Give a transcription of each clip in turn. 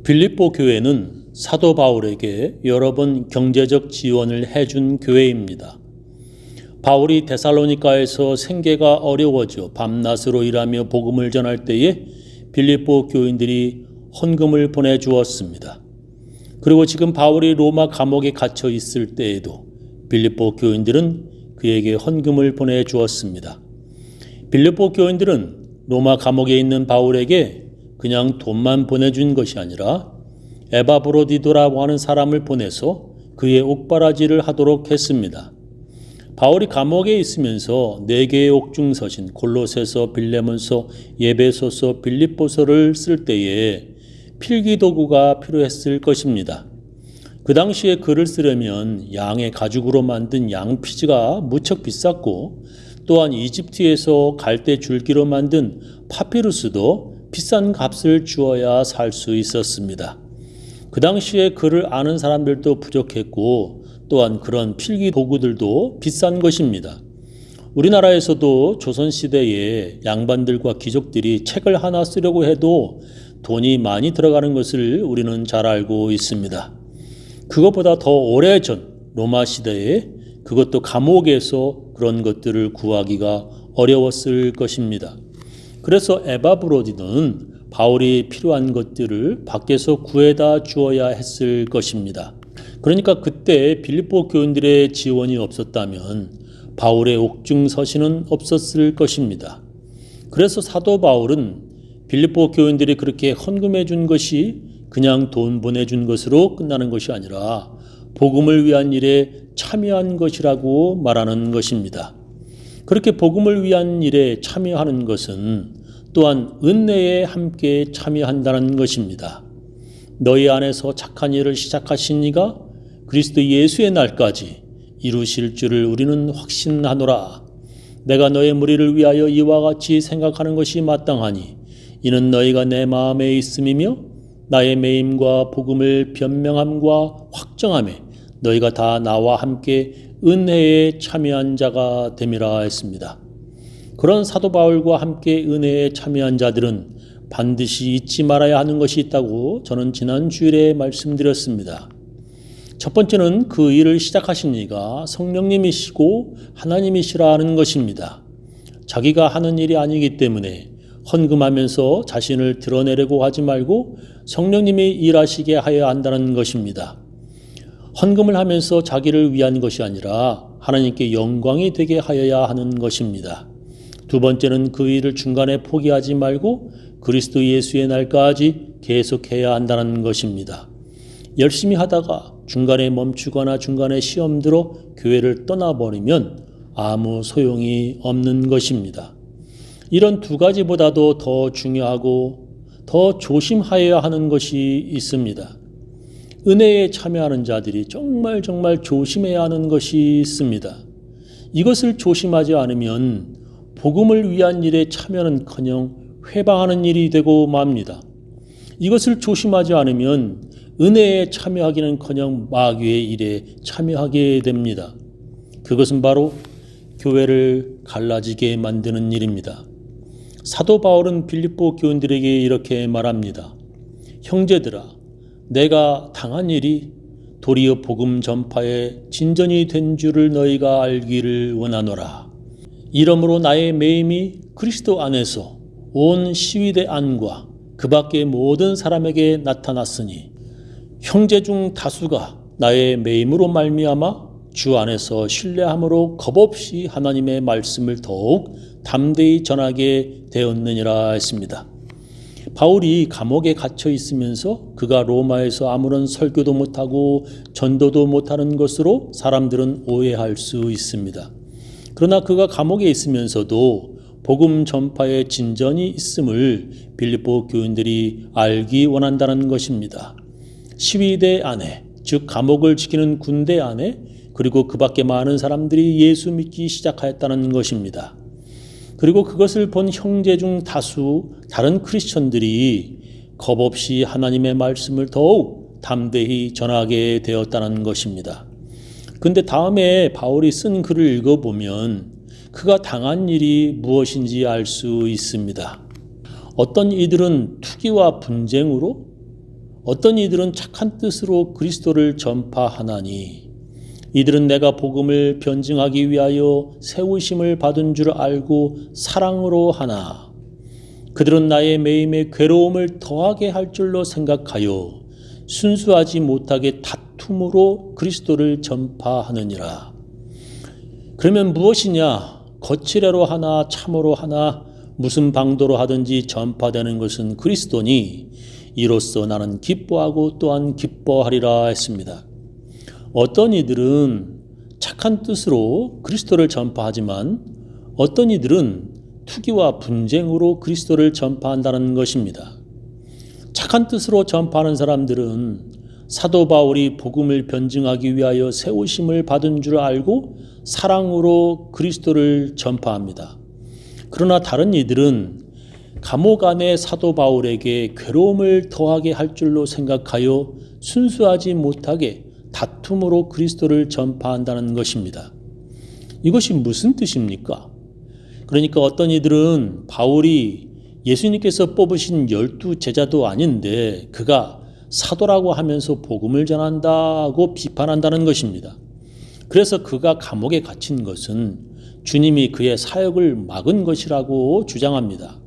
빌립보 교회는 사도 바울에게 여러 번 경제적 지원을 해준 교회입니다. 바울이 데살로니가에서 생계가 어려워져 밤낮으로 일하며 복음을 전할 때에 빌립보 교인들이 헌금을 보내주었습니다. 그리고 지금 바울이 로마 감옥에 갇혀 있을 때에도 빌립보 교인들은 그에게 헌금을 보내주었습니다. 빌립보 교인들은 로마 감옥에 있는 바울에게 그냥 돈만 보내준 것이 아니라 에바브로디도라고 하는 사람을 보내서 그의 옥바라지를 하도록 했습니다. 바울이 감옥에 있으면서 4개의 옥중서신 골로새서, 빌레몬서, 예배소서, 빌립보서를 쓸 때에 필기도구가 필요했을 것입니다. 그 당시에 글을 쓰려면 양의 가죽으로 만든 양피지가 무척 비쌌고, 또한 이집트에서 갈대 줄기로 만든 파피루스도 비싼 값을 주어야 살 수 있었습니다. 그 당시에 글을 아는 사람들도 부족했고, 또한 그런 필기 도구들도 비싼 것입니다. 우리나라에서도 조선시대에 양반들과 귀족들이 책을 하나 쓰려고 해도 돈이 많이 들어가는 것을 우리는 잘 알고 있습니다. 그것보다 더 오래전 로마 시대에 그것도 감옥에서 그런 것들을 구하기가 어려웠을 것입니다. 그래서 에바브로디는 바울이 필요한 것들을 밖에서 구해다 주어야 했을 것입니다. 그러니까 그때 빌립보 교인들의 지원이 없었다면 바울의 옥중 서신은 없었을 것입니다. 그래서 사도 바울은 빌립보 교인들이 그렇게 헌금해 준 것이 그냥 돈 보내준 것으로 끝나는 것이 아니라 복음을 위한 일에 참여한 것이라고 말하는 것입니다. 그렇게 복음을 위한 일에 참여하는 것은 또한 은혜에 함께 참여한다는 것입니다. 너희 안에서 착한 일을 시작하신 이가 그리스도 예수의 날까지 이루실 줄을 우리는 확신하노라. 내가 너의 무리를 위하여 이와 같이 생각하는 것이 마땅하니 이는 너희가 내 마음에 있음이며 나의 매임과 복음을 변명함과 확정함에 너희가 다 나와 함께 은혜에 참여한 자가 됨이라 했습니다. 그런 사도 바울과 함께 은혜에 참여한 자들은 반드시 잊지 말아야 하는 것이 있다고 저는 지난 주일에 말씀드렸습니다. 첫 번째는 그 일을 시작하신 이가 성령님이시고 하나님이시라 하는 것입니다. 자기가 하는 일이 아니기 때문에 헌금하면서 자신을 드러내려고 하지 말고 성령님이 일하시게 하여야 한다는 것입니다. 헌금을 하면서 자기를 위한 것이 아니라 하나님께 영광이 되게 하여야 하는 것입니다. 두 번째는 그 일을 중간에 포기하지 말고 그리스도 예수의 날까지 계속해야 한다는 것입니다. 열심히 하다가 중간에 멈추거나 중간에 시험 들어 교회를 떠나버리면 아무 소용이 없는 것입니다. 이런 두 가지보다도 더 중요하고 더 조심하여야 하는 것이 있습니다. 은혜에 참여하는 자들이 정말 조심해야 하는 것이 있습니다. 이것을 조심하지 않으면 복음을 위한 일에 참여는커녕 회방하는 일이 되고 맙니다. 이것을 조심하지 않으면 은혜에 참여하기는커녕 마귀의 일에 참여하게 됩니다. 그것은 바로 교회를 갈라지게 만드는 일입니다. 사도 바울은 빌립보 교인들에게 이렇게 말합니다. 형제들아, 내가 당한 일이 도리어 복음 전파에 진전이 된 줄을 너희가 알기를 원하노라. 이러므로 나의 매임이 그리스도 안에서 온 시위대 안과 그 밖의 모든 사람에게 나타났으니 형제 중 다수가 나의 매임으로 말미암아 주 안에서 신뢰함으로 겁없이 하나님의 말씀을 더욱 담대히 전하게 되었느니라 했습니다. 바울이 감옥에 갇혀 있으면서 그가 로마에서 아무런 설교도 못하고 전도도 못하는 것으로 사람들은 오해할 수 있습니다. 그러나 그가 감옥에 있으면서도 복음 전파의 진전이 있음을 빌립보 교인들이 알기 원한다는 것입니다. 시위대 안에, 즉 감옥을 지키는 군대 안에, 그리고 그 밖에 많은 사람들이 예수 믿기 시작하였다는 것입니다. 그리고 그것을 본 형제 중 다수 다른 크리스천들이 겁없이 하나님의 말씀을 더욱 담대히 전하게 되었다는 것입니다. 근데 다음에 바울이 쓴 글을 읽어보면 그가 당한 일이 무엇인지 알 수 있습니다. 어떤 이들은 투기와 분쟁으로, 어떤 이들은 착한 뜻으로 그리스도를 전파하나니 이들은 내가 복음을 변증하기 위하여 세우심을 받은 줄 알고 사랑으로 하나 그들은 나의 매임에 괴로움을 더하게 할 줄로 생각하여 순수하지 못하게 다툼으로 그리스도를 전파하느니라. 그러면 무엇이냐? 거칠애로 하나 참으로 하나 무슨 방도로 하든지 전파되는 것은 그리스도니 이로써 나는 기뻐하고 또한 기뻐하리라 했습니다. 어떤 이들은 착한 뜻으로 그리스도를 전파하지만 어떤 이들은 투기와 분쟁으로 그리스도를 전파한다는 것입니다. 착한 뜻으로 전파하는 사람들은 사도 바울이 복음을 변증하기 위하여 세우심을 받은 줄 알고 사랑으로 그리스도를 전파합니다. 그러나 다른 이들은 감옥 안에 사도 바울에게 괴로움을 더하게 할 줄로 생각하여 순수하지 못하게 다툼으로 그리스도를 전파한다는 것입니다. 이것이 무슨 뜻입니까? 그러니까 어떤 이들은 바울이 예수님께서 뽑으신 12 제자도 아닌데 그가 사도라고 하면서 복음을 전한다고 비판한다는 것입니다. 그래서 그가 감옥에 갇힌 것은 주님이 그의 사역을 막은 것이라고 주장합니다.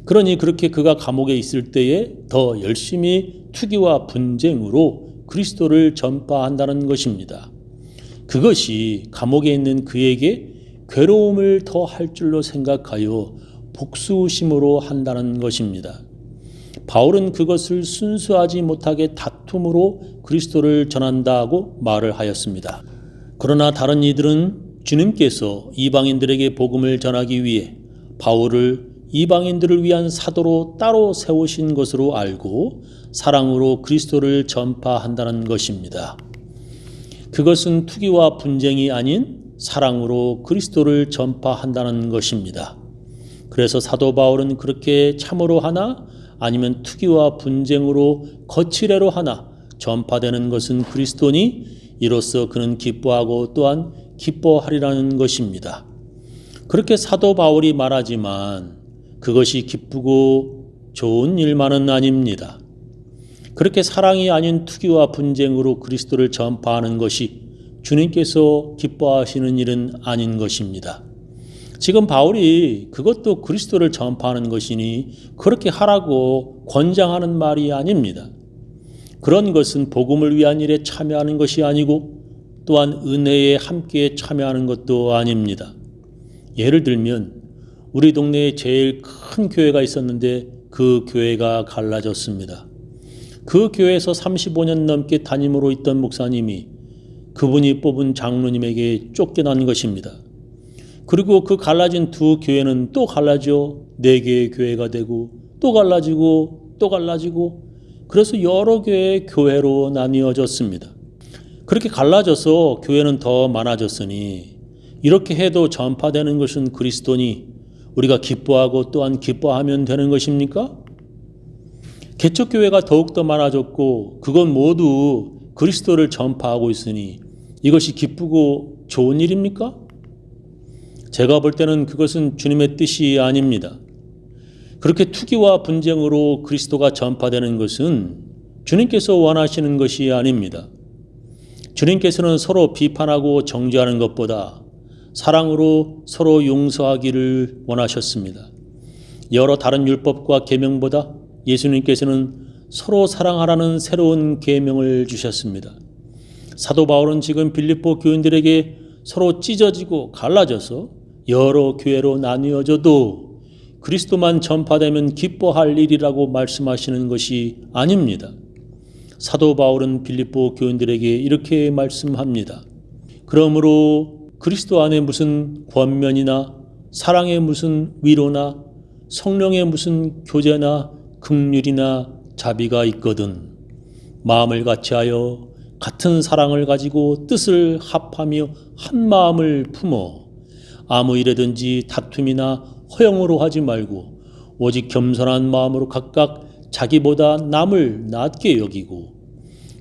그러니 그렇게 그가 감옥에 있을 때에 더 열심히 투기와 분쟁으로 그리스도를 전파한다는 것입니다. 그것이 감옥에 있는 그에게 괴로움을 더 할 줄로 생각하여 복수심으로 한다는 것입니다. 바울은 그것을 순수하지 못하게 다툼으로 그리스도를 전한다고 말을 하였습니다. 그러나 다른 이들은 주님께서 이방인들에게 복음을 전하기 위해 바울을 이방인들을 위한 사도로 따로 세우신 것으로 알고 사랑으로 그리스도를 전파한다는 것입니다. 그것은 투기와 분쟁이 아닌 사랑으로 그리스도를 전파한다는 것입니다. 그래서 사도 바울은 그렇게 참으로 하나 아니면 투기와 분쟁으로 거칠애로 하나 전파되는 것은 그리스도니 이로써 그는 기뻐하고 또한 기뻐하리라는 것입니다. 그렇게 사도 바울이 말하지만 그것이 기쁘고 좋은 일만은 아닙니다. 그렇게 사랑이 아닌 투기와 분쟁으로 그리스도를 전파하는 것이 주님께서 기뻐하시는 일은 아닌 것입니다. 지금 바울이 그것도 그리스도를 전파하는 것이니 그렇게 하라고 권장하는 말이 아닙니다. 그런 것은 복음을 위한 일에 참여하는 것이 아니고 또한 은혜에 함께 참여하는 것도 아닙니다. 예를 들면 우리 동네에 제일 큰 교회가 있었는데 그 교회가 갈라졌습니다. 그 교회에서 35년 넘게 담임으로 있던 목사님이 그분이 뽑은 장로님에게 쫓겨난 것입니다. 그리고 그 갈라진 두 교회는 또 갈라져 4개의 교회가 되고 또 갈라지고 또 갈라지고 그래서 여러 개의 교회로 나뉘어졌습니다. 그렇게 갈라져서 교회는 더 많아졌으니 이렇게 해도 전파되는 것은 그리스도니 우리가 기뻐하고 또한 기뻐하면 되는 것입니까? 개척교회가 더욱더 많아졌고 그건 모두 그리스도를 전파하고 있으니 이것이 기쁘고 좋은 일입니까? 제가 볼 때는 그것은 주님의 뜻이 아닙니다. 그렇게 투기와 분쟁으로 그리스도가 전파되는 것은 주님께서 원하시는 것이 아닙니다. 주님께서는 서로 비판하고 정죄하는 것보다 사랑으로 서로 용서하기를 원하셨습니다. 여러 다른 율법과 계명보다 예수님께서는 서로 사랑하라는 새로운 계명을 주셨습니다. 사도 바울은 지금 빌립보 교인들에게 서로 찢어지고 갈라져서 여러 교회로 나뉘어져도 그리스도만 전파되면 기뻐할 일이라고 말씀하시는 것이 아닙니다. 사도 바울은 빌립보 교인들에게 이렇게 말씀합니다. 그러므로 그리스도 안에 무슨 권면이나 사랑의 무슨 위로나 성령의 무슨 교제나 긍휼이나 자비가 있거든 마음을 같이하여 같은 사랑을 가지고 뜻을 합하며 한 마음을 품어 아무 일에든지 다툼이나 허영으로 하지 말고 오직 겸손한 마음으로 각각 자기보다 남을 낮게 여기고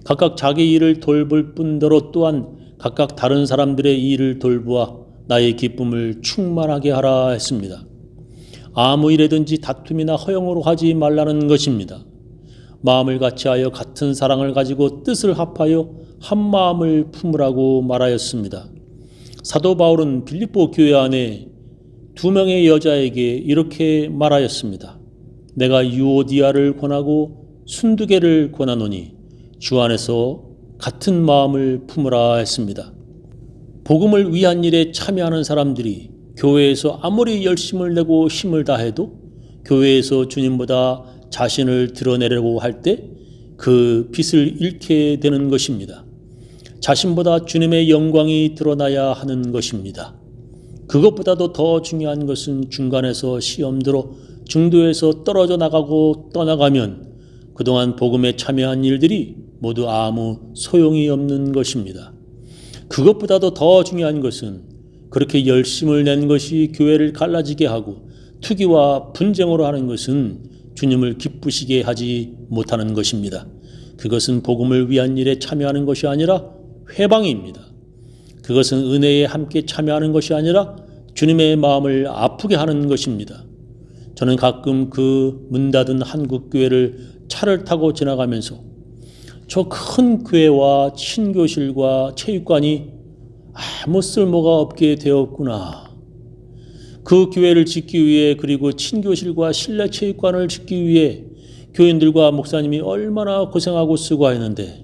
각각 자기 일을 돌볼 뿐더러 또한 각각 다른 사람들의 일을 돌보아 나의 기쁨을 충만하게 하라 했습니다. 아무 일에든지 다툼이나 허영으로 하지 말라는 것입니다. 마음을 같이하여 같은 사랑을 가지고 뜻을 합하여 한 마음을 품으라고 말하였습니다. 사도 바울은 빌립보 교회 안에 2명의 여자에게 이렇게 말하였습니다. 내가 유오디아를 권하고 순두개를 권하노니 주 안에서 같은 마음을 품으라 했습니다. 복음을 위한 일에 참여하는 사람들이 교회에서 아무리 열심을 내고 힘을 다해도 교회에서 주님보다 자신을 드러내려고 할 때 그 빛을 잃게 되는 것입니다. 자신보다 주님의 영광이 드러나야 하는 것입니다. 그것보다도 더 중요한 것은 중간에서 시험 들어 중도에서 떨어져 나가고 떠나가면 그동안 복음에 참여한 일들이 모두 아무 소용이 없는 것입니다. 그것보다도 더 중요한 것은 그렇게 열심을 낸 것이 교회를 갈라지게 하고 투기와 분쟁으로 하는 것은 주님을 기쁘시게 하지 못하는 것입니다. 그것은 복음을 위한 일에 참여하는 것이 아니라 회방입니다. 그것은 은혜에 함께 참여하는 것이 아니라 주님의 마음을 아프게 하는 것입니다. 저는 가끔 그 문 닫은 한국 교회를 차를 타고 지나가면서 저 큰 교회와 친교실과 체육관이 아무 쓸모가 없게 되었구나. 그 교회를 짓기 위해 그리고 친교실과 실내 체육관을 짓기 위해 교인들과 목사님이 얼마나 고생하고 수고했는데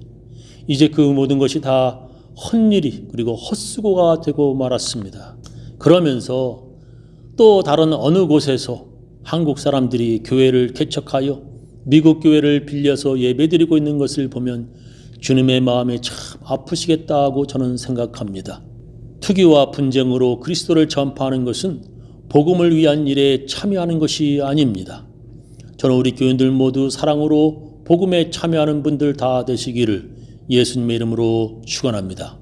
이제 그 모든 것이 다 헛일이 그리고 헛수고가 되고 말았습니다. 그러면서 또 다른 어느 곳에서 한국 사람들이 교회를 개척하여 미국 교회를 빌려서 예배드리고 있는 것을 보면 주님의 마음이 참 아프시겠다고 저는 생각합니다. 투기와 분쟁으로 그리스도를 전파하는 것은 복음을 위한 일에 참여하는 것이 아닙니다. 저는 우리 교인들 모두 사랑으로 복음에 참여하는 분들 다 되시기를 예수님의 이름으로 축원합니다.